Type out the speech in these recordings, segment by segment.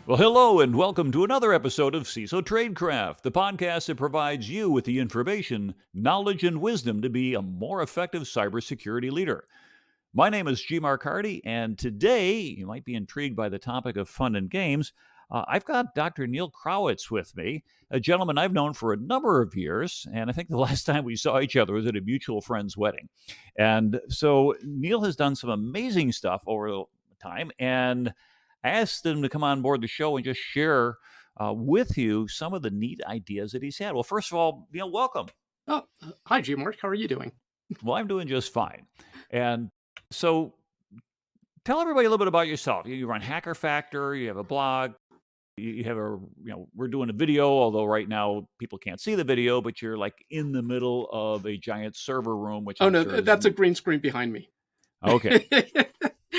Well, hello and welcome to another episode of CISO Tradecraft, the podcast that provides you with the information, knowledge, and wisdom to be a more effective cybersecurity leader. My name is G. Mark Hardy, and today, you might be intrigued by the topic of fun and games. I've got Dr. Neal Krawetz with me, a gentleman I've known for a number of years, and I think the last time we saw each other was at a mutual friend's wedding. And so Neal has done some amazing stuff over the time, and I asked him to come on board the show and just share with you some of the neat ideas that he's had. Well, first of all, Neal, welcome. Oh, hi, G. Mark. How are you doing? Well, I'm doing just fine. And so tell everybody a little bit about yourself. You run Hacker Factor, you have a blog, you have we're doing a video, although right now people can't see the video, but you're like in the middle of a giant server room, which Oh, I'm no, sure that's a green screen behind me. Okay.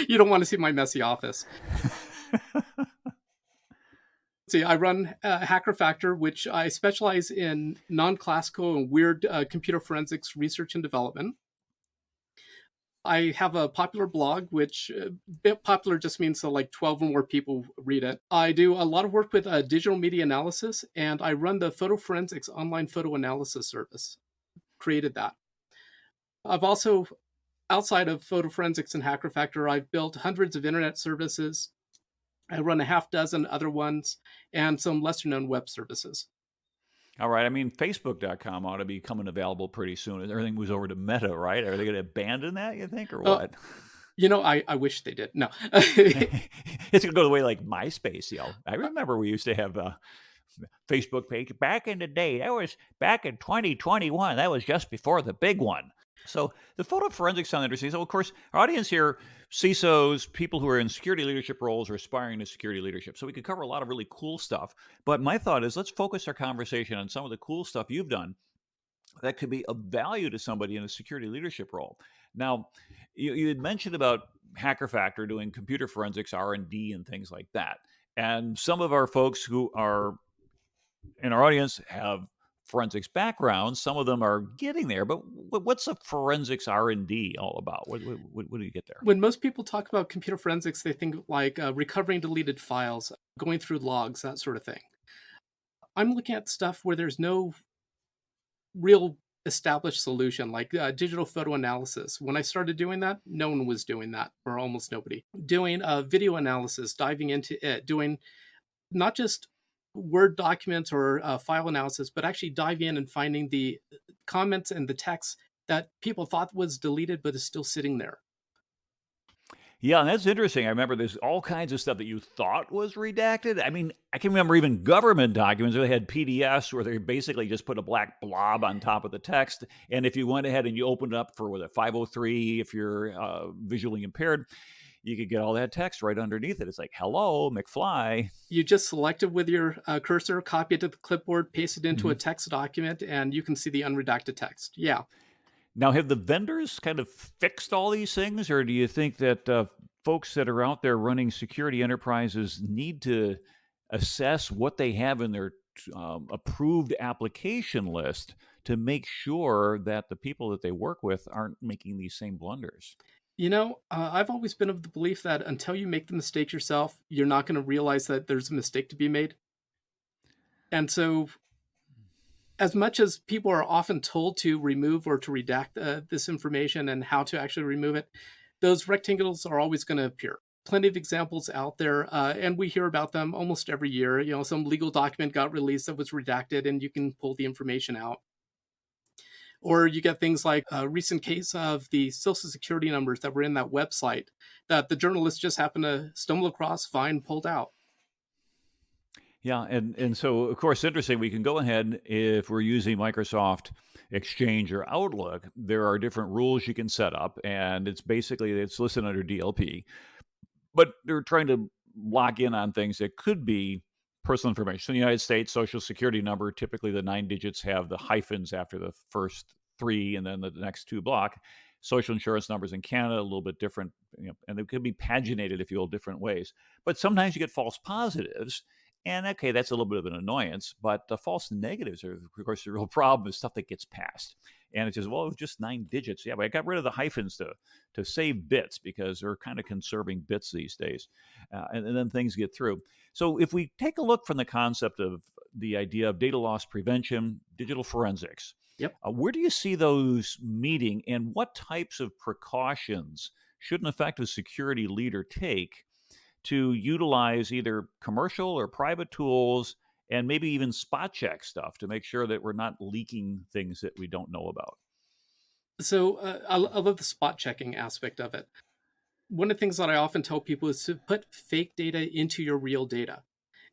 You don't want to see my messy office. See, I run Hacker Factor, which I specialize in non-classical and weird computer forensics research and development. I have a popular blog, which bit popular just means that like 12 or more people read it. I do a lot of work with digital media analysis, and I run the PhotoForensics online photo analysis service. Created that. I've also, outside of PhotoForensics and Hacker Factor, I've built hundreds of internet services. I run a half dozen other ones and some lesser known web services. All right. I mean, Facebook.com ought to be coming available pretty soon. Everything moves over to Meta, right? Are they going to abandon that, you think, or what? I wish they did. No. It's going to go the way like MySpace, I remember we used to have a Facebook page back in the day. That was back in 2021. That was just before the big one. So the photo forensics sound interesting. So, of course, our audience here, CISOs, people who are in security leadership roles or aspiring to security leadership. So we could cover a lot of really cool stuff. But my thought is let's focus our conversation on some of the cool stuff you've done that could be of value to somebody in a security leadership role. Now, you had mentioned about Hacker Factor doing computer forensics, R&D, and things like that. And some of our folks who are in our audience have forensics backgrounds. Some of them are getting there, but what's a forensics R&D all about? What do you get there? When most people talk about computer forensics, they think like recovering deleted files, going through logs, that sort of thing. I'm looking at stuff where there's no real established solution, like digital photo analysis. When I started doing that, no one was doing that, or almost nobody. Doing video analysis, diving into it, doing not just Word documents or file analysis, but actually dive in and finding the comments and the text that people thought was deleted, but is still sitting there. Yeah, and that's interesting. I remember there's all kinds of stuff that you thought was redacted. I mean, I can remember even government documents where they had PDFs where they basically just put a black blob on top of the text. And if you went ahead and you opened it up for 503, if you're visually impaired, you could get all that text right underneath it. It's like, hello, McFly. You just select it with your cursor, copy it to the clipboard, paste it into a text document, and you can see the unredacted text. Yeah. Now, have the vendors kind of fixed all these things, or do you think that folks that are out there running security enterprises need to assess what they have in their approved application list to make sure that the people that they work with aren't making these same blunders? I've always been of the belief that until you make the mistake yourself, you're not going to realize that there's a mistake to be made. And so, as much as people are often told to remove or to redact this information and how to actually remove it, those rectangles are always going to appear. Plenty of examples out there, and we hear about them almost every year. Some legal document got released that was redacted, and you can pull the information out. Or you get things like a recent case of the social security numbers that were in that website that the journalists just happened to stumble across, find, pulled out. Yeah, and so, of course, interesting, we can go ahead, if we're using Microsoft Exchange or Outlook, there are different rules you can set up, and it's listed under DLP. But they're trying to lock in on things that could be personal information. So in the United States, Social Security number, typically the 9 digits have the hyphens after the first 3 and then the next 2 block. Social insurance numbers in Canada, a little bit different, and they could be paginated, if you will, different ways. But sometimes you get false positives, And okay, that's a little bit of an annoyance, but the false negatives are, of course, the real problem is stuff that gets passed. And it says, well, it was just 9 digits. Yeah, but I got rid of the hyphens to save bits because they're kind of conserving bits these days. And then things get through. So if we take a look from the concept of the idea of data loss prevention, digital forensics, Yep. Where do you see those meeting, and what types of precautions should an effective security leader take to utilize either commercial or private tools and maybe even spot check stuff to make sure that we're not leaking things that we don't know about? So I love the spot checking aspect of it. One of the things that I often tell people is to put fake data into your real data.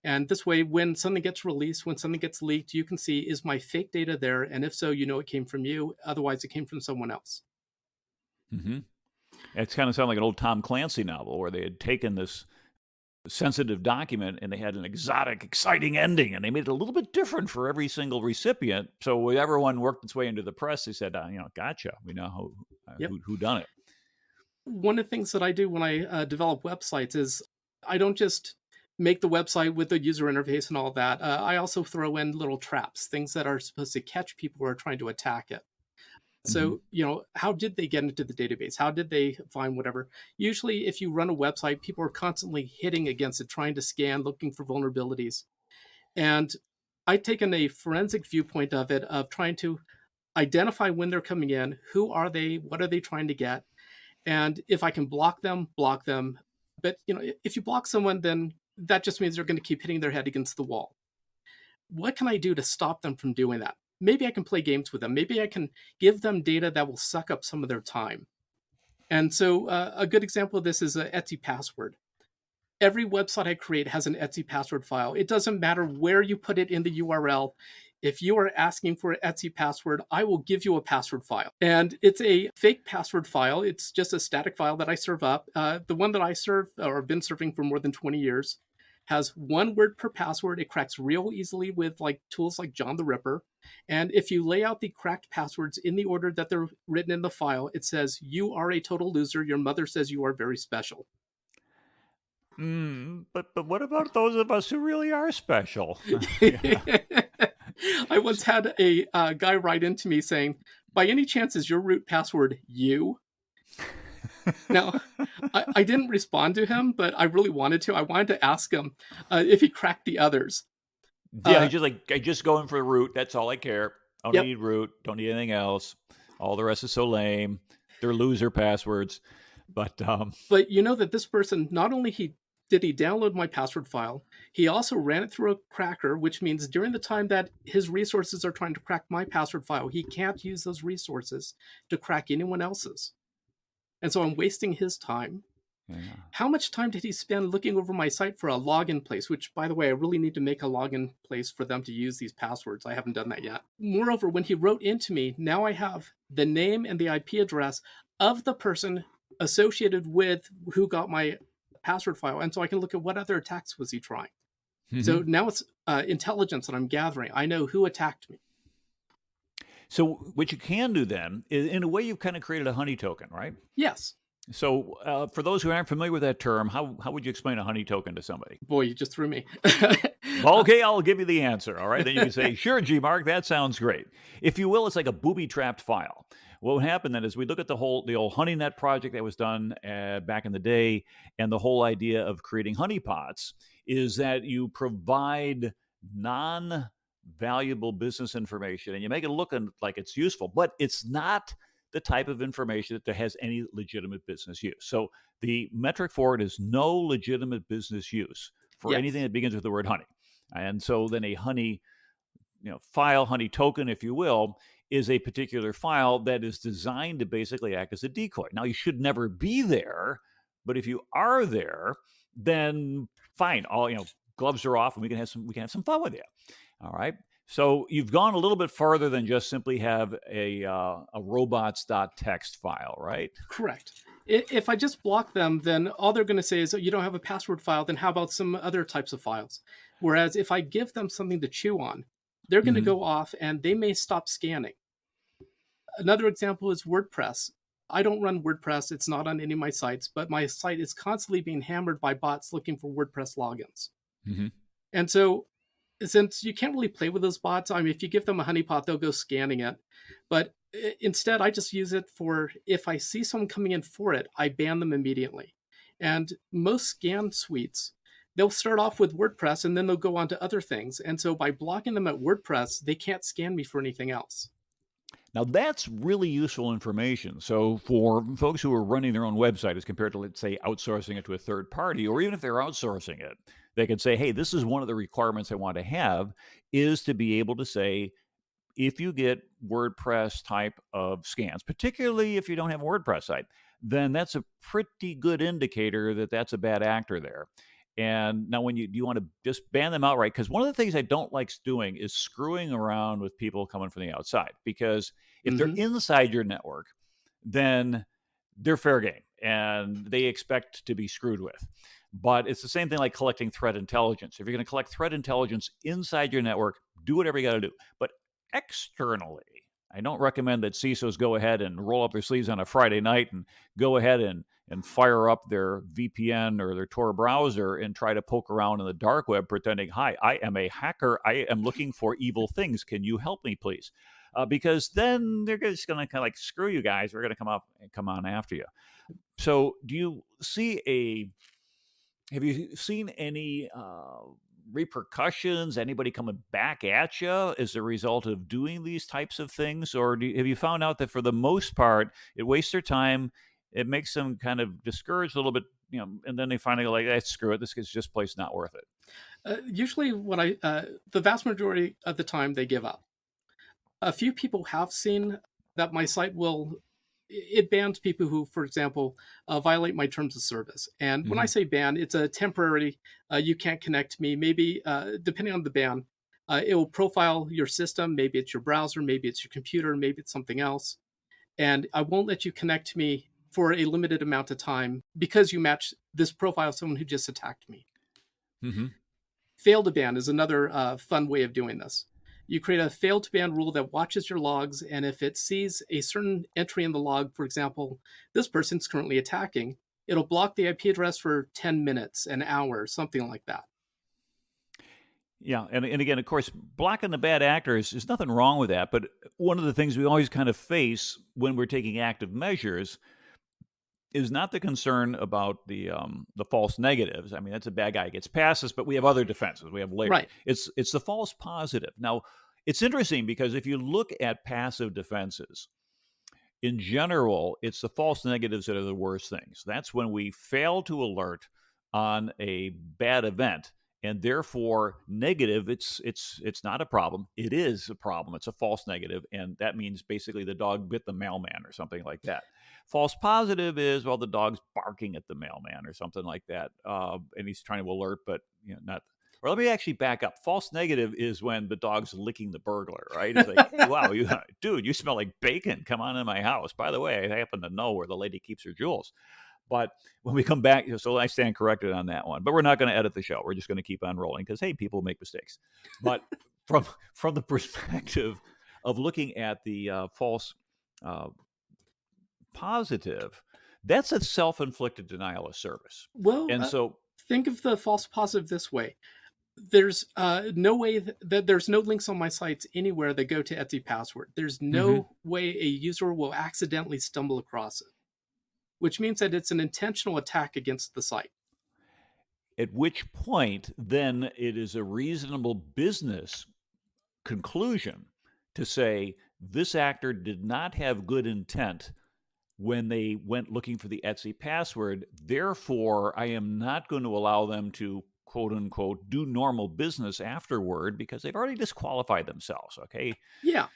And this way, when something gets released, when something gets leaked, you can see, is my fake data there? And if so, you know it came from you. Otherwise, it came from someone else. Mm-hmm. It's kind of sounded like an old Tom Clancy novel where they had taken this sensitive document and they had an exotic, exciting ending, and they made it a little bit different for every single recipient. So when everyone worked its way into the press, they said, gotcha. We know who done it. One of the things that I do when I develop websites is I don't just make the website with the user interface and all that. I also throw in little traps, things that are supposed to catch people who are trying to attack it. So, how did they get into the database? How did they find whatever? Usually, if you run a website, people are constantly hitting against it, trying to scan, looking for vulnerabilities. And I've taken a forensic viewpoint of it, of trying to identify when they're coming in, who are they, what are they trying to get? And if I can block them, block them. But, if you block someone, then that just means they're going to keep hitting their head against the wall. What can I do to stop them from doing that? Maybe I can play games with them. Maybe I can give them data that will suck up some of their time. And so a good example of this is an Etsy password. Every website I create has an Etsy password file. It doesn't matter where you put it in the URL. If you are asking for an Etsy password, I will give you a password file. And it's a fake password file. It's just a static file that I serve up. The one that I serve, or have been serving for more than 20 years, has 1 word per password. It cracks real easily with tools like John the Ripper. And if you lay out the cracked passwords in the order that they're written in the file, it says, "You are a total loser. Your mother says you are very special." But what about those of us who really are special? I once had a guy write into me saying, "By any chance is your root password you?" Now, I didn't respond to him, but I really wanted to. I wanted to ask him if he cracked the others. Yeah, I just go in for the root. That's all I care. I don't Yep. need root. Don't need anything else. All the rest is so lame. They're loser passwords. But you know that this person, not only did he download my password file, he also ran it through a cracker, which means during the time that his resources are trying to crack my password file, he can't use those resources to crack anyone else's. And so I'm wasting his time. yeah. How much time did he spend looking over my site for a login place? Which, by the way, I really need to make a login place for them to use these passwords. I haven't done that yet. Moreover, when he wrote into me, now I have the name and the IP address of the person associated with who got my password file. And so I can look at what other attacks was he trying. So now it's intelligence that I'm gathering. I know who attacked me. So what you can do then is, in a way, you've kind of created a honey token, right? Yes. So for those who aren't familiar with that term, how would you explain a honey token to somebody? Boy, you just threw me. Well, okay, I'll give you the answer. All right, then you can say, "Sure, G-Mark, that sounds great." If you will, it's like a booby-trapped file. What would happen then is we look at the old HoneyNet project that was done back in the day, and the whole idea of creating honeypots is that you provide non-valuable business information, and you make it look like it's useful, but it's not the type of information that has any legitimate business use. So the metric for it is no legitimate business use for Yes. anything that begins with the word honey. And so then a honey file, honey token, if you will, is a particular file that is designed to basically act as a decoy. Now, you should never be there, but if you are there, then fine. All gloves are off, and we can have some fun with you. All right. So you've gone a little bit further than just simply have a robots.txt file, right? Correct. If I just block them, then all they're going to say is, "Oh, you don't have a password file, then how about some other types of files?" Whereas if I give them something to chew on, they're going to go off and they may stop scanning. Another example is WordPress. I don't run WordPress. It's not on any of my sites, but my site is constantly being hammered by bots looking for WordPress logins. And so, since you can't really play with those bots, I mean, if you give them a honeypot, they'll go scanning it. But instead, I just use it for if I see someone coming in for it, I ban them immediately. And most scan suites, they'll start off with WordPress and then they'll go on to other things. And so by blocking them at WordPress, they can't scan me for anything else. Now, that's really useful information. So, for folks who are running their own website as compared to, let's say, outsourcing it to a third party, or even if they're outsourcing it, they can say, hey, this is one of the requirements I want to have is to be able to say, if you get WordPress type of scans, particularly if you don't have a WordPress site, then that's a pretty good indicator that that's a bad actor there. And now, when you want to just ban them outright, because one of the things I don't like doing is screwing around with people coming from the outside. Because if they're Hmm. inside your network, then they're fair game and they expect to be screwed with. But it's the same thing like collecting threat intelligence. If you're going to collect threat intelligence inside your network, do whatever you got to do. But externally, I don't recommend that CISOs go ahead and roll up their sleeves on a Friday night and go ahead and fire up their VPN or their Tor browser and try to poke around in the dark web pretending, hi, I am a hacker. I am looking for evil things. Can you help me, please? Because then they're just going to kind of like, screw you guys. We're going to come on after you. So have you seen any repercussions, anybody coming back at you as a result of doing these types of things? Or have you found out that for the most part, it wastes their time, it makes them kind of discouraged a little bit, and then they finally go like, screw it, this is just place not worth it. Usually, the vast majority of the time, they give up. A few people have seen that my site it bans people who, for example, violate my terms of service. And when I Hmm. say ban, it's a temporary, you can't connect to me. Maybe, depending on the ban, it will profile your system. Maybe it's your browser, maybe it's your computer, maybe it's something else. And I won't let you connect to me for a limited amount of time because you match this profile of someone who just attacked me. Hmm. Fail to ban is another fun way of doing this. You create a fail to ban rule that watches your logs, and if it sees a certain entry in the log, for example, this person's currently attacking, it'll block the IP address for 10 minutes, an hour, something like that. Yeah, and again, of course, blocking the bad actors, there's nothing wrong with that. But one of the things we always kind of face when we're taking active measures is not the concern about the false negatives. I mean, that's a bad guy gets past us, but we have other defenses. We have layers. Right. It's the false positive. Now, it's interesting because if you look at passive defenses, in general, it's the false negatives that are the worst things. That's when we fail to alert on a bad event, and therefore negative. It's not a problem. It is a problem. It's a false negative, and that means basically the dog bit the mailman or something like that. False positive is, well, the dog's barking at the mailman or something like that, and he's trying to alert, but not. Or let me actually back up. False negative is when the dog's licking the burglar, right? It's like, hey, wow, dude, you smell like bacon. Come on in my house. By the way, I happen to know where the lady keeps her jewels. But when we come back, so I stand corrected on that one. But we're not going to edit the show. We're just going to keep on rolling because, hey, people make mistakes. But from from the perspective of looking at the false uh, positive, that's a self-inflicted denial of service. Well, And so, think of the false positive this way. There's no way that there's no links on my sites anywhere that go to Etsy password. There's mhm. no way a user will accidentally stumble across it, which means that it's an intentional attack against the site. At which point, then it is a reasonable business conclusion to say this actor did not have good intent when they went looking for the Etsy password. Therefore, I am not going to allow them to quote unquote do normal business afterward because they've already disqualified themselves. Okay. Yeah,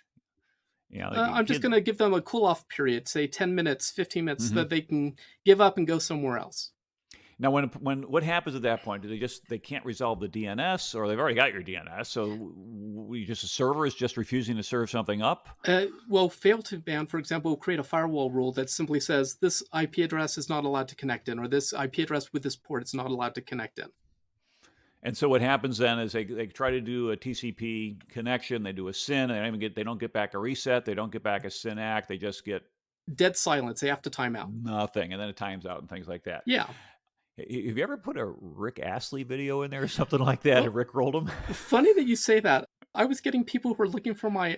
I'm just Kid. going to give them a cool off period, say 10 minutes, 15 minutes, so Mhm. that they can give up and go somewhere else. Now, when what happens at that point? Do they can't resolve the DNS, or they've already got your DNS? So we just a server is just refusing to serve something up. Well, fail to ban, for example, will create a firewall rule that simply says this IP address is not allowed to connect in, or this IP address with this port is not allowed to connect in. And so what happens then is they try to do a TCP connection, they do a SYN, and they don't get back a reset, they don't get back a SYN ACK, they just get Dead silence. They have to time out. nothing, and then it times out and things like that. Yeah. Have you ever put a Rick Astley video in there or something like that? Well, Rick rolled him? funny that you say that. I was getting people who were looking for my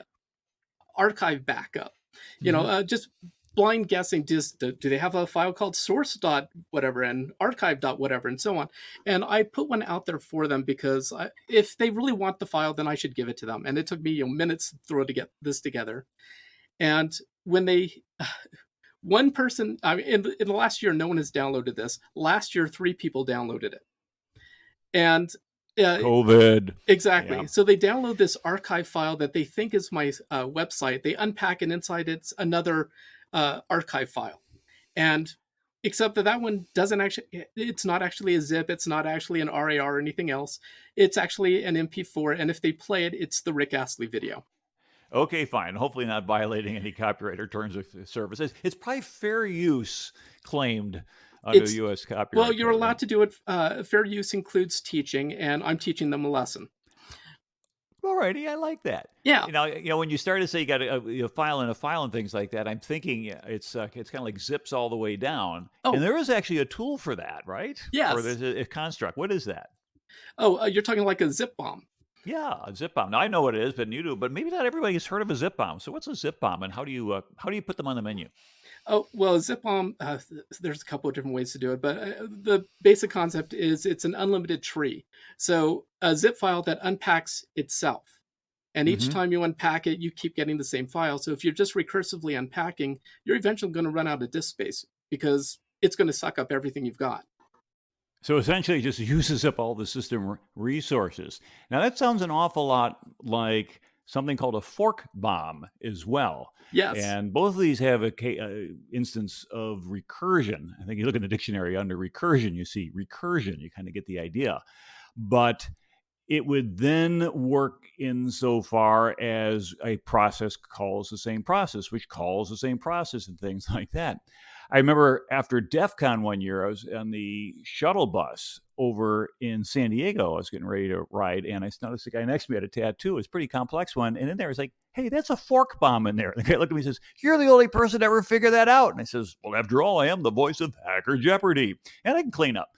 archive backup. Just blind guessing. Just do they have a file called source dot whatever and archive dot whatever and so on? And I put one out there for them because if they really want the file, then I should give it to them. And it took me minutes to throw to get this together. And when they, one person, I mean, in the last year, no one has downloaded this. Last year, 3 people downloaded it. And COVID. exactly. Yeah. So they download this archive file that they think is my website. They unpack, and inside it's another archive file. And except that one doesn't actually, it's not actually a zip. It's not actually an RAR or anything else. It's actually an MP4. And if they play it, it's the Rick Astley video. Okay, fine. Hopefully not violating any copyright or terms of service. It's probably fair use claimed under the U.S. copyright. Well, you're program. allowed to do it. Fair use includes teaching, and I'm teaching them a lesson. Alrighty, I like that. Yeah. When you start to say you got a file and things like that, I'm thinking it's kind of like zips all the way down. Oh. And there is actually a tool for that, right? Yes. Or there's a construct. What is that? Oh, you're talking like a zip bomb. Yeah, a zip bomb. Now I know what it is, but you do. But maybe not everybody has heard of a zip bomb. So what's a zip bomb, and how do you put them on the menu? Oh, well, a zip bomb, there's a couple of different ways to do it, but the basic concept is it's an unlimited tree. So a zip file that unpacks itself. And each time you unpack it, you keep getting the same file. So if you're just recursively unpacking, you're eventually going to run out of disk space because it's going to suck up everything you've got. So essentially it just uses up all the system resources. Now that sounds an awful lot like something called a fork bomb as well. Yes. And both of these have a instance of recursion. I think you look in the dictionary under recursion, you see recursion, you kind of get the idea. But it would then work insofar as a process calls the same process, which calls the same process and things like that. I remember after DEF CON one year, I was on the shuttle bus over in San Diego. I was getting ready to ride, and I noticed the guy next to me had a tattoo. It was a pretty complex one. And in there, it's like, hey, that's a fork bomb in there. The guy looked at me and says, you're the only person to ever figure that out. And I says, well, after all, I am the voice of Hacker Jeopardy, and I can clean up.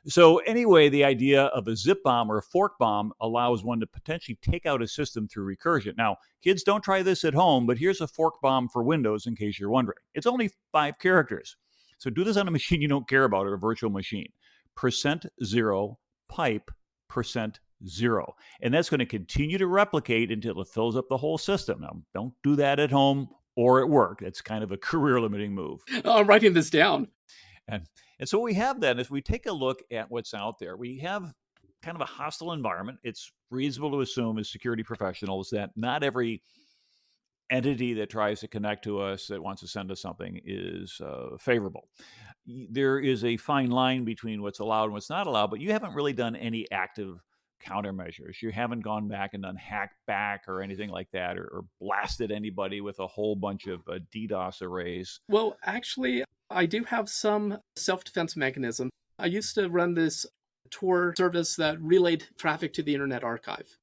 So anyway, the idea of a zip bomb or a fork bomb allows one to potentially take out a system through recursion. Now, kids, don't try this at home, but here's a fork bomb for Windows in case you're wondering. It's only 5 characters. So do this on a machine you don't care about or a virtual machine. %0 pipe %0. And that's going to continue to replicate until it fills up the whole system. Now, don't do that at home or at work. That's kind of a career-limiting move. Oh, I'm writing this down. And so what we have then is we take a look at what's out there. We have kind of a hostile environment. It's reasonable to assume as security professionals that not every entity that tries to connect to us that wants to send us something is favorable. There is a fine line between what's allowed and what's not allowed, but you haven't really done any active countermeasures. You haven't gone back and done hack back or anything like that, or blasted anybody with a whole bunch of DDoS arrays. Well, actually, I do have some self-defense mechanism. I used to run this Tor service that relayed traffic to the Internet Archive.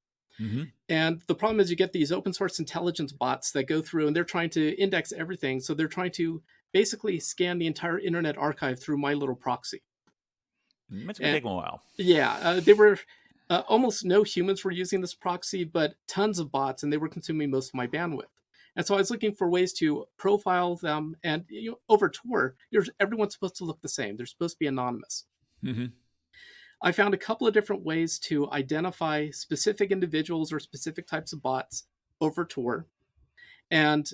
And the problem is you get these open source intelligence bots that go through and they're trying to index everything. So they're trying to basically scan the entire Internet Archive through my little proxy. It's going to take them a while. Yeah, they were almost no humans were using this proxy, but tons of bots, and they were consuming most of my bandwidth. And so I was looking for ways to profile them. And over Tor, everyone's supposed to look the same. They're supposed to be anonymous. I found a couple of different ways to identify specific individuals or specific types of bots over Tor. And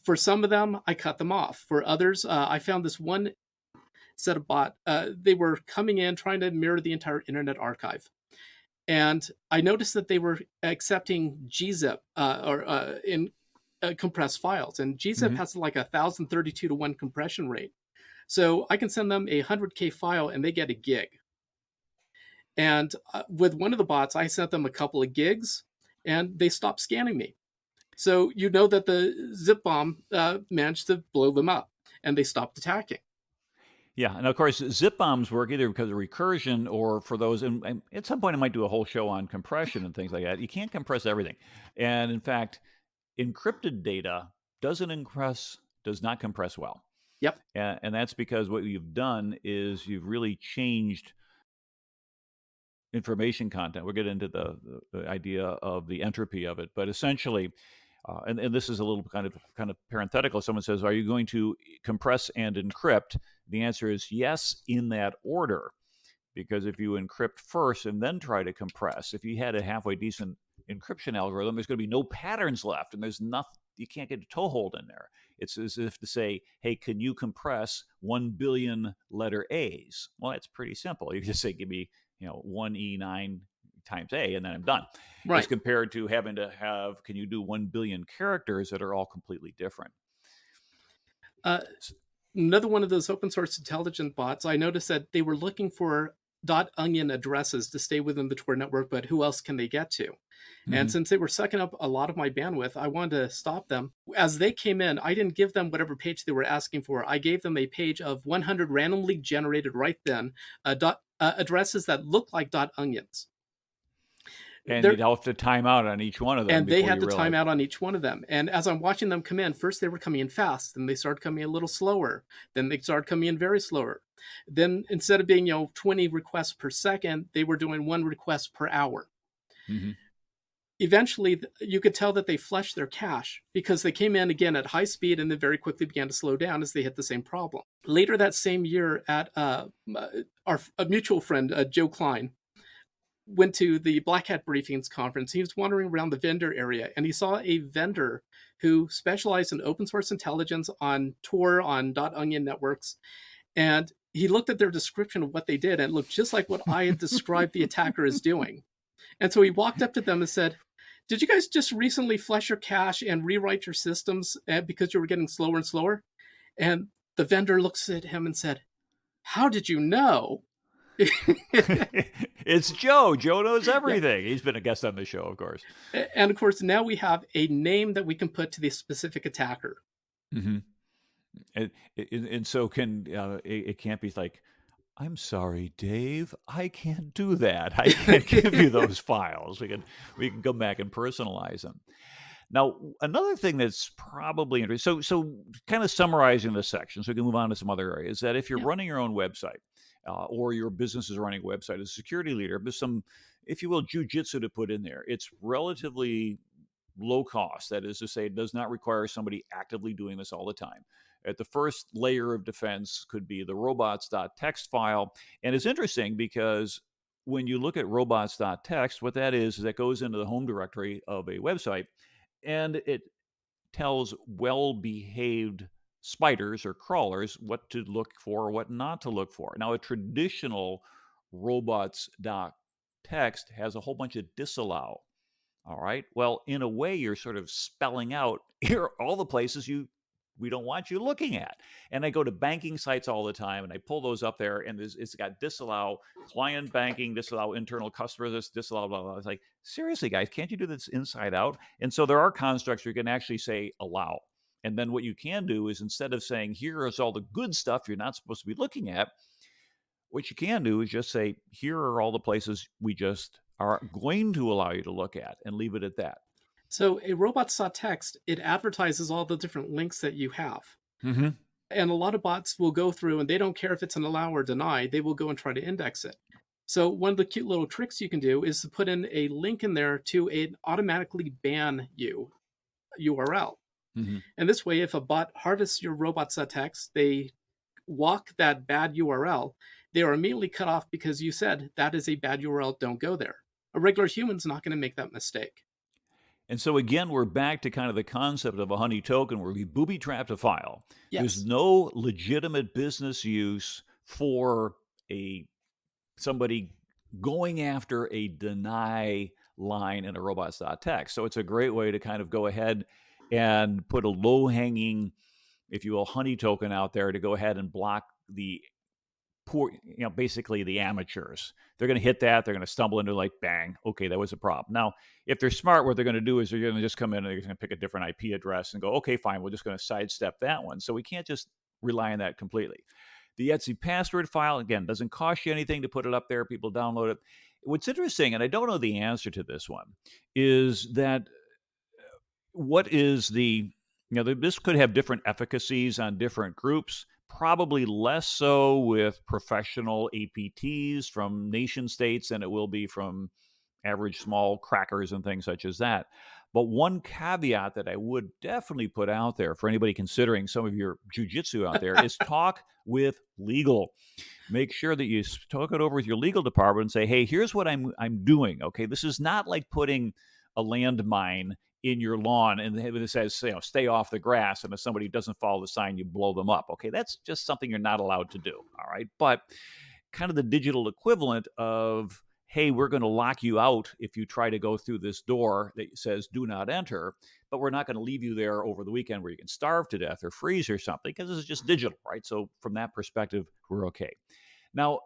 for some of them, I cut them off. For others, I found this one set of bot. They were coming in, trying to mirror the entire Internet Archive. And I noticed that they were accepting gzip in compressed files. And gzip has like 1,032 to 1 compression rate. So I can send them a 100K file and they get a gig. And with one of the bots, I sent them a couple of gigs and they stopped scanning me. So you know that the zip bomb managed to blow them up and they stopped attacking. Yeah, and of course, zip bombs work either because of recursion or for those, and at some point I might do a whole show on compression and things like that. You can't compress everything. And in fact, encrypted data does not compress well. Yep. And that's because what you've done is you've really changed information content. We'll get into the idea of the entropy of it, but essentially, and this is a little kind of parenthetical. Someone says, "Are you going to compress and encrypt?" The answer is yes, in that order, because if you encrypt first and then try to compress, if you had a halfway decent encryption algorithm, there's going to be no patterns left, and there's nothing. You can't get a toehold in there. It's as if to say, "Hey, can you compress 1 billion letter A's?" Well, that's pretty simple. You just say, "Give me, 1E9 times A," and then I'm done. Right. As compared to having to have, can you do 1 billion characters that are all completely different? Another one of those open source intelligent bots, I noticed that they were looking for .onion addresses to stay within the Tor network, but who else can they get to? And since they were sucking up a lot of my bandwidth, I wanted to stop them. As they came in, I didn't give them whatever page they were asking for. I gave them a page of 100 randomly generated right then addresses that look like .onions. And you'd have to time out on each one of them. And they had to time out on each one of them. And as I'm watching them come in, first they were coming in fast, then they started coming a little slower. Then they started coming in very slower. Then instead of being 20 requests per second, they were doing 1 request per hour. Mm-hmm. Eventually, you could tell that they flushed their cache because they came in again at high speed and then very quickly began to slow down as they hit the same problem. Later that same year, at a mutual friend, Joe Klein, went to the Black Hat Briefings conference. He was wandering around the vendor area, and he saw a vendor who specialized in open source intelligence on Tor, on .onion networks. And he looked at their description of what they did, and it looked just like what I had described the attacker as doing. And so he walked up to them and said, "Did you guys just recently flush your cache and rewrite your systems because you were getting slower and slower?" And the vendor looks at him and said, "How did you know?" It's Joe. Joe knows everything. Yeah. He's been a guest on the show, of course. And of course, now we have a name that we can put to the specific attacker. Mm-hmm. And so it can't be like, "I'm sorry, Dave, I can't do that. I can't give you those files. We can go back and personalize them." Now, another thing that's probably interesting, so kind of summarizing this section, so we can move on to some other areas, that if you're running your own website, or your business is running a website as a security leader, there's some, if you will, jujitsu to put in there. It's relatively low cost. That is to say, it does not require somebody actively doing this all the time. At the first layer of defense could be the robots.txt file. And it's interesting because when you look at robots.txt, what that is that goes into the home directory of a website, and it tells well-behaved spiders or crawlers what to look for or what not to look for. Now, a traditional robots.txt has a whole bunch of disallow. All right. Well, in a way, you're sort of spelling out here are all the places we don't want you looking at. And I go to banking sites all the time, and I pull those up there, and it's got disallow client banking, disallow internal customer, this disallow blah blah. It's like, seriously, guys, can't you do this inside out? And so there are constructs where you can actually say allow. And then what you can do is, instead of saying here is all the good stuff you're not supposed to be looking at, what you can do is just say here are all the places we just are going to allow you to look at, and leave it at that. So a robots.txt, it advertises all the different links that you have. Mm-hmm. And a lot of bots will go through, and they don't care if it's an allow or deny. They will go and try to index it. So one of the cute little tricks you can do is to put in a link in there to automatically ban you URL. Mm-hmm. And this way, if a bot harvests your robots.txt, they walk that bad URL, they are immediately cut off because you said that is a bad URL, don't go there. A regular human's not going to make that mistake. And so again, we're back to kind of the concept of a honey token where we booby-trapped a file. Yes. There's no legitimate business use for somebody going after a deny line in a robots.txt. So it's a great way to kind of go ahead and put a low-hanging, if you will, honey token out there to go ahead and block the poor, basically the amateurs. They're going to hit that. They're going to stumble into like, bang, okay, that was a problem. Now, if they're smart, what they're going to do is they're going to just come in and they're going to pick a different IP address and go, okay, fine, we're just going to sidestep that one. So we can't just rely on that completely. The Etsy password file, again, doesn't cost you anything to put it up there. People download it. What's interesting, and I don't know the answer to this one, is that what is this could have different efficacies on different groups. probably less so with professional APTs from nation states than it will be from average small crackers and things such as that. But one caveat that I would definitely put out there for anybody considering some of your jujitsu out there is talk with legal. Make sure that you talk it over with your legal department and say, hey, here's what I'm doing. Okay, this is not like putting a landmine in your lawn and it says, stay off the grass. And if somebody doesn't follow the sign, you blow them up. Okay, that's just something you're not allowed to do. All right. But kind of the digital equivalent of, hey, we're going to lock you out if you try to go through this door that says do not enter, but we're not going to leave you there over the weekend where you can starve to death or freeze or something, because this is just digital, right? So from that perspective, we're okay. Now,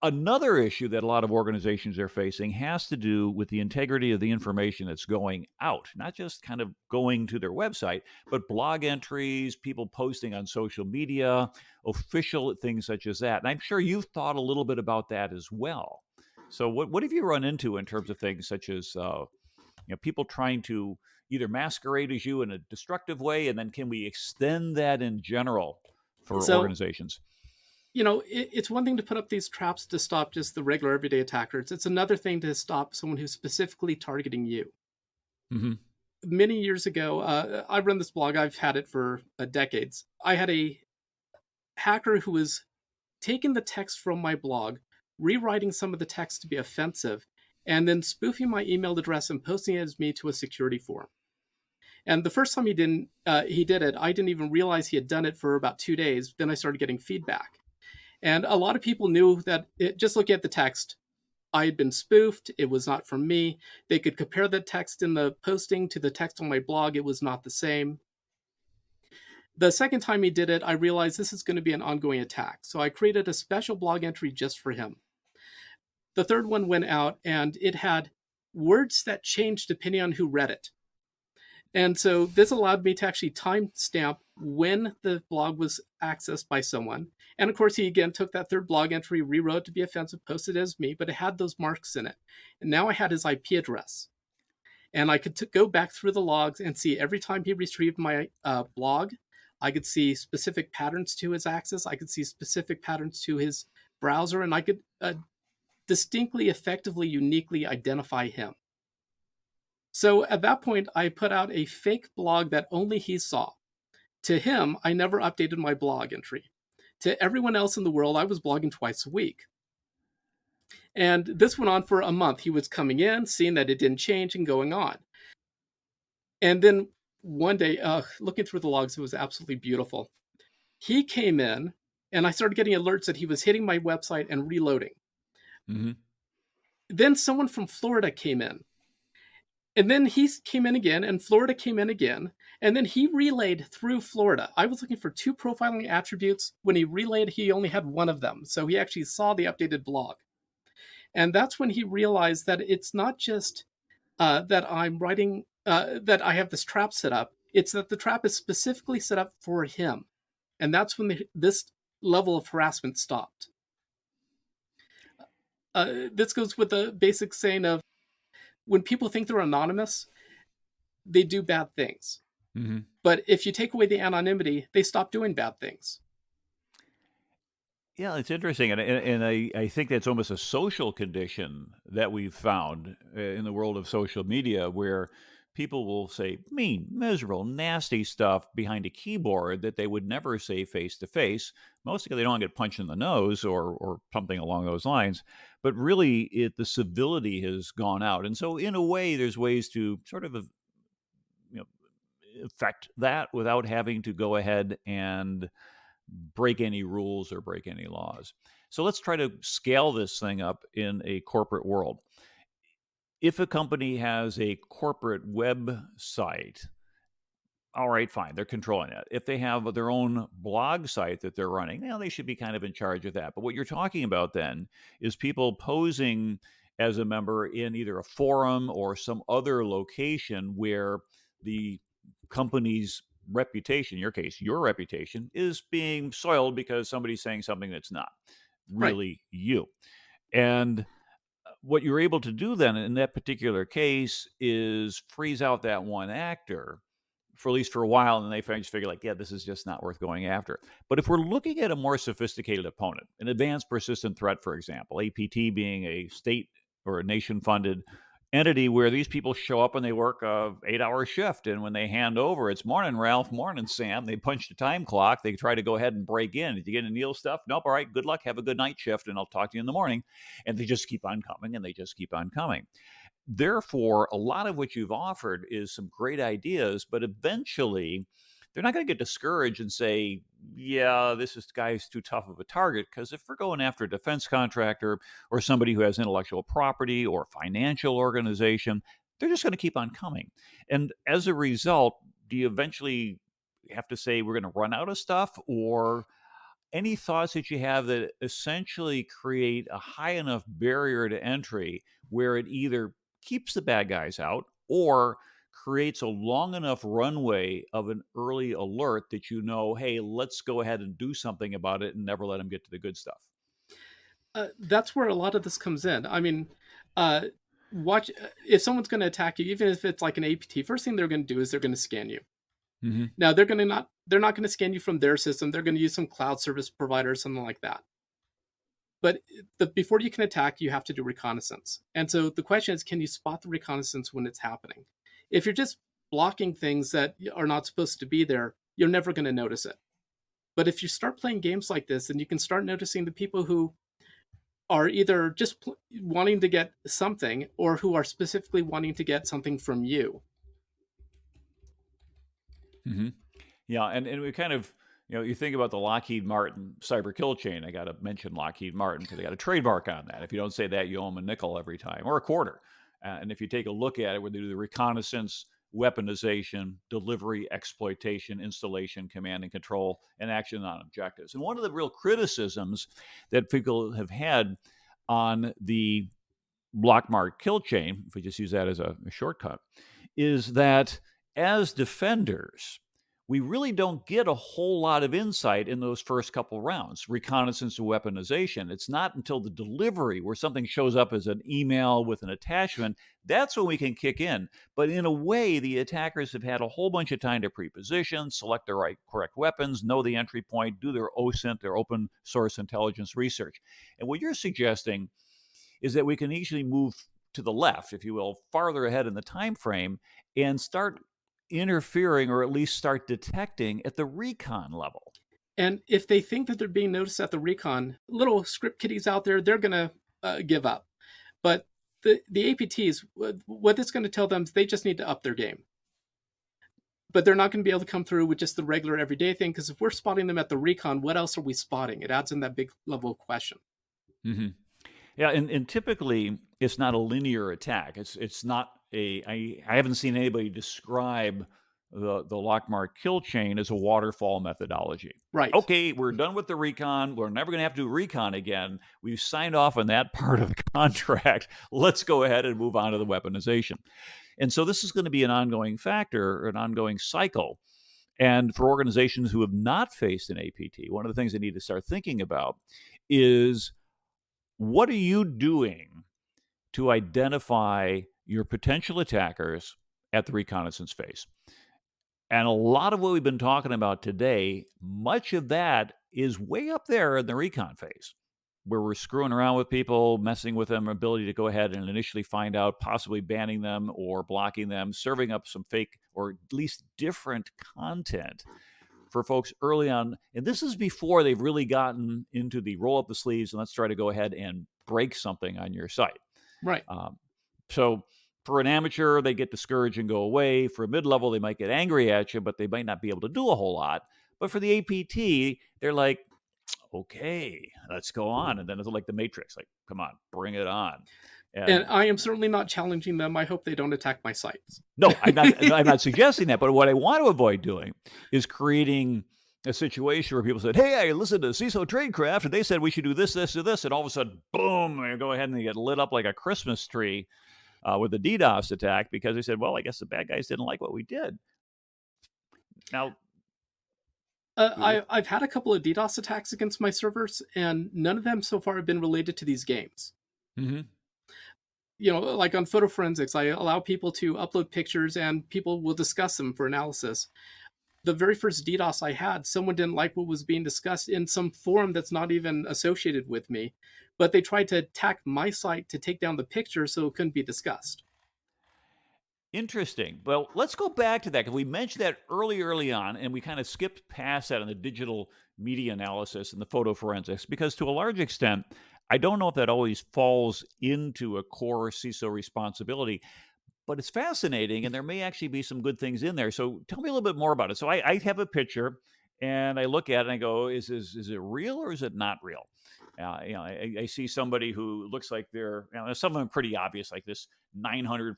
another issue that a lot of organizations are facing has to do with the integrity of the information that's going out, not just kind of going to their website, but blog entries, people posting on social media, official things such as that. And I'm sure you've thought a little bit about that as well. So what have you run into in terms of things such as people trying to either masquerade as you in a destructive way, and then can we extend that in general for organizations? It's one thing to put up these traps to stop just the regular everyday attackers. It's another thing to stop someone who's specifically targeting you. Mm-hmm. Many years ago, I run this blog. I've had it for decades. I had a hacker who was taking the text from my blog, rewriting some of the text to be offensive, and then spoofing my email address and posting it as me to a security forum. And the first time he did it, I didn't even realize he had done it for about 2 days. Then I started getting feedback. And a lot of people knew that just looking at the text, I had been spoofed. It was not from me. They could compare the text in the posting to the text on my blog. It was not the same. The second time he did it, I realized this is going to be an ongoing attack. So I created a special blog entry just for him. The third one went out and it had words that changed depending on who read it. And so this allowed me to actually timestamp when the blog was accessed by someone. And of course, he again took that third blog entry, rewrote it to be offensive, posted it as me, but it had those marks in it. And now I had his IP address. And I could go back through the logs and see every time he retrieved my blog, I could see specific patterns to his access. I could see specific patterns to his browser, and I could distinctly, effectively, uniquely identify him. So at that point, I put out a fake blog that only he saw. To him, I never updated my blog entry. To everyone else in the world, I was blogging twice a week. And this went on for a month. He was coming in, seeing that it didn't change, and going on. And then one day, looking through the logs, it was absolutely beautiful. He came in, and I started getting alerts that he was hitting my website and reloading. Mm-hmm. Then someone from Florida came in. And then he came in again, and Florida came in again, and then he relayed through Florida. I was looking for 2 profiling attributes. When he relayed, he only had one of them. So he actually saw the updated blog. And that's when he realized that it's not just that I'm writing, that I have this trap set up. It's that the trap is specifically set up for him. And that's when this level of harassment stopped. This goes with the basic saying of, when people think they're anonymous, they do bad things. Mm-hmm. But if you take away the anonymity, they stop doing bad things. Yeah, it's interesting. And I think that's almost a social condition that we've found in the world of social media, where people will say mean, miserable, nasty stuff behind a keyboard that they would never say face to face, mostly because they don't want to get punched in the nose or something along those lines. But really, the civility has gone out. And so in a way, there's ways to sort of affect that without having to go ahead and break any rules or break any laws. So let's try to scale this thing up in a corporate world. If a company has a corporate website, all right, fine, they're controlling that. If they have their own blog site that they're running, they should be kind of in charge of that. But what you're talking about then is people posing as a member in either a forum or some other location where the company's reputation, in your case, your reputation, is being soiled because somebody's saying something that's not really you. And what you're able to do then in that particular case is freeze out that one actor for at least for a while, and then they just figure like, yeah, this is just not worth going after. But if we're looking at a more sophisticated opponent, an advanced persistent threat, for example, APT being a state or a nation-funded entity where these people show up and they work a 8-hour shift, and when they hand over, it's morning, Ralph, morning, Sam. They punch the time clock. They try to go ahead and break in. Did you get into Neal stuff? Nope. All right. Good luck. Have a good night shift, and I'll talk to you in the morning. And they just keep on coming, and they just keep on coming. Therefore, a lot of what you've offered is some great ideas, but eventually they're not going to get discouraged and say, yeah, guy's too tough of a target. Because if we're going after a defense contractor or somebody who has intellectual property or financial organization, they're just going to keep on coming. And as a result, do you eventually have to say we're going to run out of stuff? Or any thoughts that you have that essentially create a high enough barrier to entry where it either keeps the bad guys out or creates a long enough runway of an early alert that you know, hey, let's go ahead and do something about it and never let them get to the good stuff? That's where a lot of this comes in. I mean, watch if someone's going to attack you, even if it's like an APT. First thing they're going to do is they're going to scan you. Mm-hmm. Now they're not going to scan you from their system. They're going to use some cloud service provider or something like that. But before you can attack, you have to do reconnaissance. And so the question is, can you spot the reconnaissance when it's happening? If you're just blocking things that are not supposed to be there, you're never going to notice it. But if you start playing games like this, then you can start noticing the people who are either just wanting to get something or who are specifically wanting to get something from you. Mm-hmm. Yeah, and we kind of, you think about the Lockheed Martin cyber kill chain. I got to mention Lockheed Martin because they got a trademark on that. If you don't say that, you owe them a nickel every time or a quarter. And if you take a look at it, where they do the reconnaissance, weaponization, delivery, exploitation, installation, command and control, and action on objectives. And one of the real criticisms that people have had on the Lockheed kill chain, if we just use that as a shortcut, is that as defenders, we really don't get a whole lot of insight in those first couple rounds, reconnaissance and weaponization. It's not until the delivery where something shows up as an email with an attachment, that's when we can kick in. But in a way, the attackers have had a whole bunch of time to pre-position, select the correct weapons, know the entry point, do their OSINT, their open source intelligence research. And what you're suggesting is that we can easily move to the left, if you will, farther ahead in the time frame and start interfering, or at least start detecting at the recon level. And if they think that they're being noticed at the recon, little script kiddies out there, they're going to give up. But the APTs, what it's going to tell them is they just need to up their game. But they're not going to be able to come through with just the regular everyday thing, because if we're spotting them at the recon, what else are we spotting? It adds in that big level of question. Mm-hmm. Yeah, and typically it's not a linear attack. It's not I haven't seen anybody describe the Lockheed kill chain as a waterfall methodology. Right. Okay, we're done with the recon. We're never going to have to do recon again. We've signed off on that part of the contract. Let's go ahead and move on to the weaponization. And so this is going to be an ongoing factor, or an ongoing cycle. And for organizations who have not faced an APT, one of the things they need to start thinking about is, what are you doing to identify your potential attackers at the reconnaissance phase? And a lot of what we've been talking about today, much of that is way up there in the recon phase, where we're screwing around with people, messing with them, ability to go ahead and initially find out, possibly banning them or blocking them, serving up some fake or at least different content for folks early on. And this is before they've really gotten into the roll up the sleeves and let's try to go ahead and break something on your site. Right. So for an amateur, they get discouraged and go away. For a mid-level, they might get angry at you, but they might not be able to do a whole lot. But for the APT, they're like, okay, let's go on. And then it's like the Matrix, like, come on, bring it on. And I am certainly not challenging them. I hope they don't attack my sites. No, I'm not suggesting that. But what I want to avoid doing is creating a situation where people said, hey, I listened to CISO Tradecraft, and they said we should do this, this, or this. And all of a sudden, boom, they go ahead and they get lit up like a Christmas tree with a DDoS attack because they said, well, I guess the bad guys didn't like what we did. Now, I've had a couple of DDoS attacks against my servers, and none of them so far have been related to these games. Mm-hmm. like on PhotoForensics, I allow people to upload pictures and people will discuss them for analysis. The very first DDoS I had, someone didn't like what was being discussed in some forum that's not even associated with me, but they tried to attack my site to take down the picture so it couldn't be discussed. Interesting. Well, let's go back to that because we mentioned that early on, and we kind of skipped past that on the digital media analysis and the photo forensics because to a large extent, I don't know if that always falls into a core CISO responsibility, but it's fascinating and there may actually be some good things in there. So tell me a little bit more about it. So I have a picture and I look at it and I go, is it real or is it not real? I see somebody who looks like they're, some of them pretty obvious, like this 900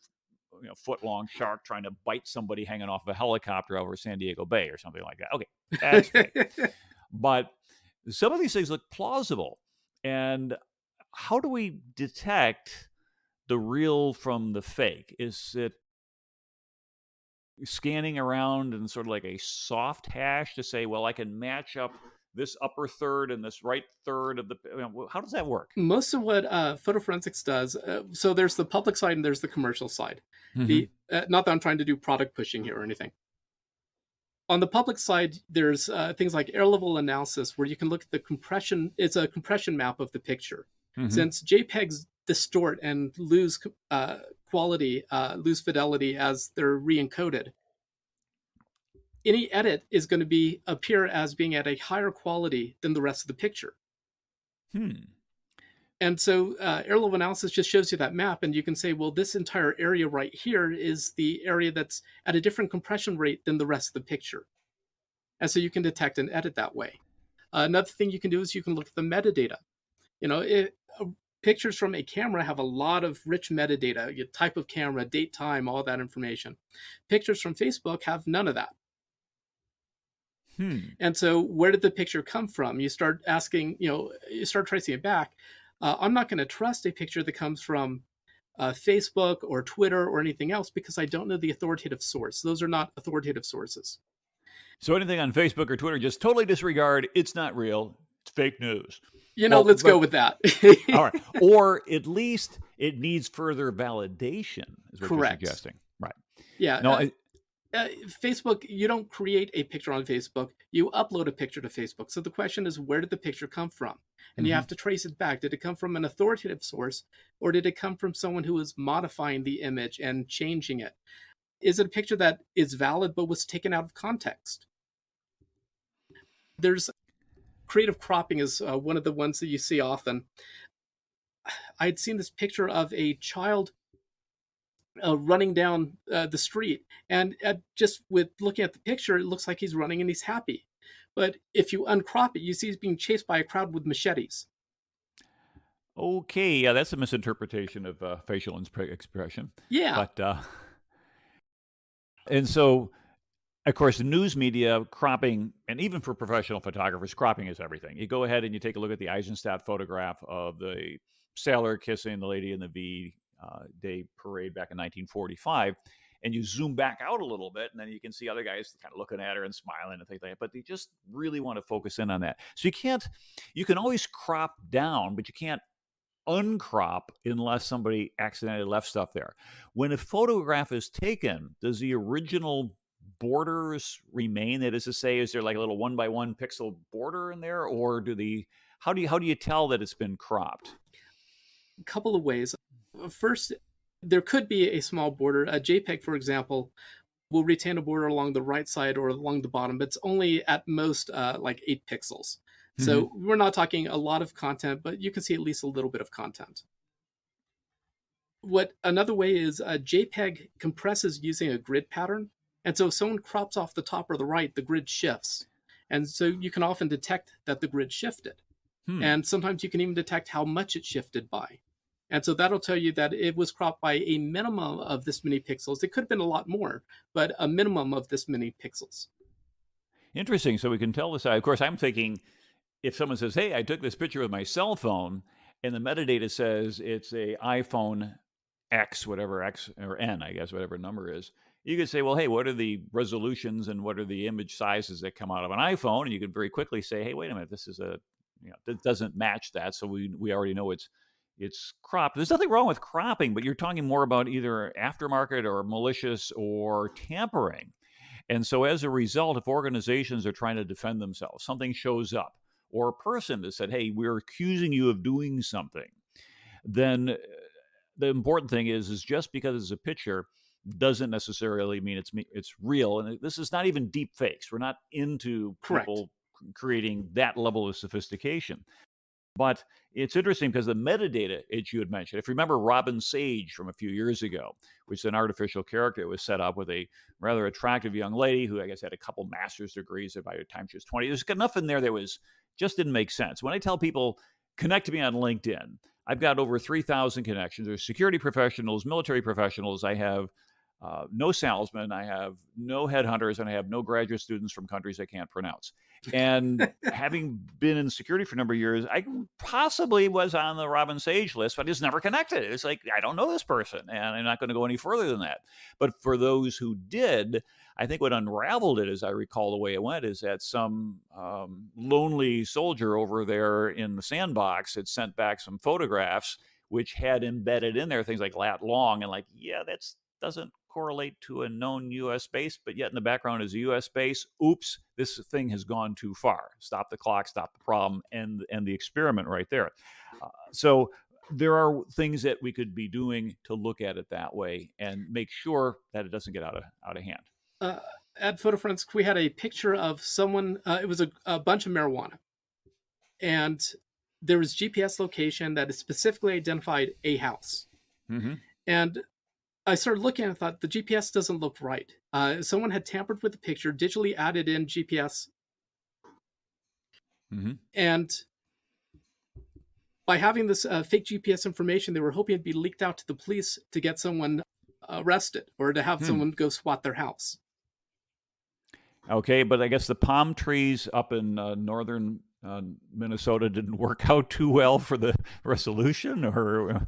foot long shark trying to bite somebody hanging off of a helicopter over San Diego Bay or something like that. Okay, that's fake. But some of these things look plausible. And how do we detect the real from the fake? Is it scanning around and sort of like a soft hash to say, well, I can match up this upper third and this right third of the, how does that work? Most of what PhotoForensics does, so there's the public side and there's the commercial side. Mm-hmm. Not that I'm trying to do product pushing here or anything. On the public side, there's things like air level analysis where you can look at the compression. It's a compression map of the picture. Mm-hmm. Since JPEGs distort and lose quality, lose fidelity as they're re-encoded, any edit is going to appear as being at a higher quality than the rest of the picture. And so air level analysis just shows you that map, and you can say, well, this entire area right here is the area that's at a different compression rate than the rest of the picture. And so you can detect and edit that way. Another thing you can do is you can look at the metadata. Pictures from a camera have a lot of rich metadata, your type of camera, date, time, all that information. Pictures from Facebook have none of that. And so where did the picture come from? You start asking, you start tracing it back. I'm not going to trust a picture that comes from Facebook or Twitter or anything else because I don't know the authoritative source. Those are not authoritative sources. So anything on Facebook or Twitter, just totally disregard. It's not real. It's fake news. Let's go with that. All right. Or at least it needs further validation, is what Correct. You're suggesting. Right. Yeah. No, Facebook, you don't create a picture on Facebook. You upload a picture to Facebook. So the question is, where did the picture come from? And you have to trace it back. Did it come from an authoritative source, or did it come from someone who was modifying the image and changing it? Is it a picture that is valid but was taken out of context? There's creative cropping is one of the ones that you see often. I'd seen this picture of a child running down the street, and just with looking at the picture, it looks like he's running and he's happy. But if you uncrop it, you see he's being chased by a crowd with machetes. Okay, yeah, that's a misinterpretation of facial expression. Yeah. But and so, of course, the news media cropping, and even for professional photographers, cropping is everything. You go ahead and you take a look at the Eisenstadt photograph of the sailor kissing the lady in the V-Day parade back in 1945, and you zoom back out a little bit, and then you can see other guys kind of looking at her and smiling and things like that, but they just really want to focus in on that. So you can always crop down, but you can't uncrop unless somebody accidentally left stuff there. When a photograph is taken, does the original borders remain? That is to say, is there like a little 1x1 pixel border in there, or how do you tell that it's been cropped? A couple of ways. First, there could be a small border. A JPEG, for example, will retain a border along the right side or along the bottom, but it's only at most like 8 pixels. So we're not talking a lot of content, but you can see at least a little bit of content. Another way is JPEG compresses using a grid pattern. And so if someone crops off the top or the right, the grid shifts. And so you can often detect that the grid shifted. And sometimes you can even detect how much it shifted by. And so that'll tell you that it was cropped by a minimum of this many pixels. It could have been a lot more, but a minimum of this many pixels. Interesting. So we can tell this. Of course, I'm thinking if someone says, hey, I took this picture with my cell phone, and the metadata says it's a iPhone X, whatever X or N, I guess, whatever number is, you could say, well, hey, what are the resolutions and what are the image sizes that come out of an iPhone? And you could very quickly say, hey, wait a minute, this is this doesn't match that. So we already know it's it's cropped. There's nothing wrong with cropping, but you're talking more about either aftermarket or malicious or tampering. And so as a result, if organizations are trying to defend themselves, something shows up, or a person that said, hey, we're accusing you of doing something, then the important thing is just because it's a picture doesn't necessarily mean it's real. And this is not even deep fakes. We're not into Correct. people creating that level of sophistication. But it's interesting because the metadata, as you had mentioned, if you remember Robin Sage from a few years ago, which is an artificial character that was set up with a rather attractive young lady who I guess had a couple master's degrees by the time she was 20. There's enough in there that was just didn't make sense. When I tell people, connect to me on LinkedIn, I've got over 3,000 connections. There's security professionals, military professionals. I have no salesmen. I have no headhunters, and I have no graduate students from countries I can't pronounce. And having been in security for a number of years, I possibly was on the Robin Sage list, but I just never connected. It's like, I don't know this person, and I'm not going to go any further than that. But for those who did, I think what unraveled it, as I recall the way it went, is that some lonely soldier over there in the sandbox had sent back some photographs which had embedded in there things like lat long, and like, yeah, that's doesn't correlate to a known U.S. base, but yet in the background is a U.S. base. Oops, this thing has gone too far. Stop the clock, stop the problem, and the experiment right there. So there are things that we could be doing to look at it that way and make sure that it doesn't get out of hand. At PhotoForensics, we had a picture of someone. It was a bunch of marijuana, and there was GPS location that specifically identified a house. Mm-hmm. And I started looking and thought the GPS doesn't look right. Someone had tampered with the picture, digitally added in GPS. Mm-hmm. And by having this fake GPS information, they were hoping it'd be leaked out to the police to get someone arrested or to have someone go SWAT their house. Okay, but I guess the palm trees up in northern Minnesota didn't work out too well for the resolution, or...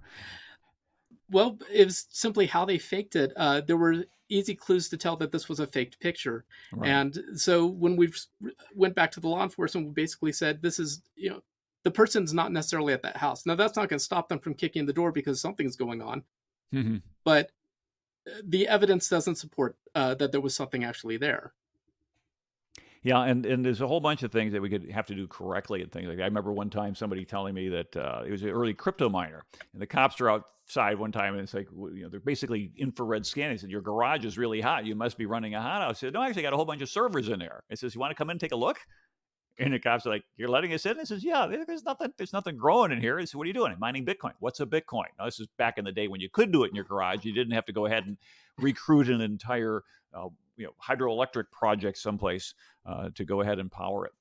Well, it was simply how they faked it. There were easy clues to tell that this was a faked picture. Right. And so when we went back to the law enforcement, we basically said, this is, the person's not necessarily at that house. Now, that's not going to stop them from kicking the door because something's going on. Mm-hmm. But the evidence doesn't support that there was something actually there. Yeah, and there's a whole bunch of things that we could have to do correctly and things like that. I remember one time somebody telling me that it was an early crypto miner, and the cops are outside one time, and it's like, they're basically infrared scanning. They said, your garage is really hot. You must be running a hot house. I said, no, I actually got a whole bunch of servers in there. It says, you want to come in and take a look? And the cops are like, you're letting us in? I says, yeah, there's nothing growing in here. I said, what are you doing? I'm mining Bitcoin. What's a Bitcoin? Now, this is back in the day when you could do it in your garage. You didn't have to go ahead and recruit an entire hydroelectric project someplace to go ahead and power it.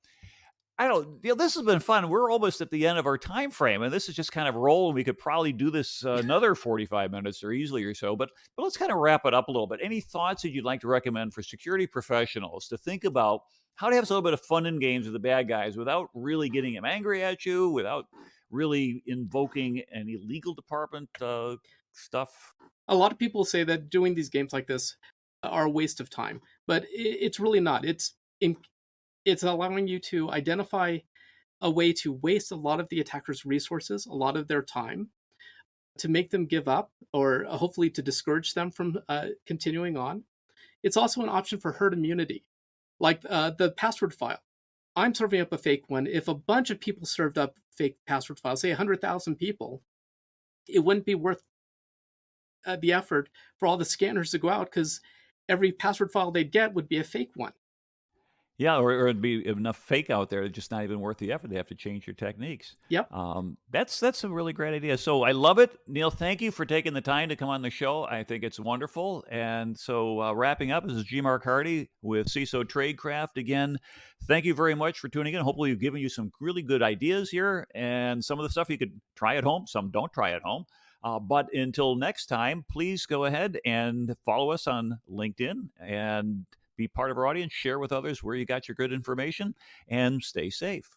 This has been fun. We're almost at the end of our time frame, and this is just kind of rolling. We could probably do this another 45 minutes or easily or so, but let's kind of wrap it up a little bit. Any thoughts that you'd like to recommend for security professionals to think about how to have a little bit of fun and games with the bad guys without really getting them angry at you, without really invoking any legal department stuff? A lot of people say that doing these games like this are a waste of time, but it's really not. It's allowing you to identify a way to waste a lot of the attacker's resources, a lot of their time, to make them give up, or hopefully to discourage them from continuing on. It's also an option for herd immunity, like the password file. I'm serving up a fake one. If a bunch of people served up fake password files, say 100,000 people, it wouldn't be worth the effort for all the scanners to go out, because every password file they'd get would be a fake one. Yeah, or it'd be enough fake out there, it's just not even worth the effort. They have to change your techniques. Yep. That's a really great idea. So I love it. Neal, thank you for taking the time to come on the show. I think it's wonderful. And so wrapping up, this is G. Mark Hardy with CISO Tradecraft. Again, thank you very much for tuning in. Hopefully we've given you some really good ideas here, and some of the stuff you could try at home, some don't try at home. But until next time, please go ahead and follow us on LinkedIn and be part of our audience. Share with others where you got your good information, and stay safe.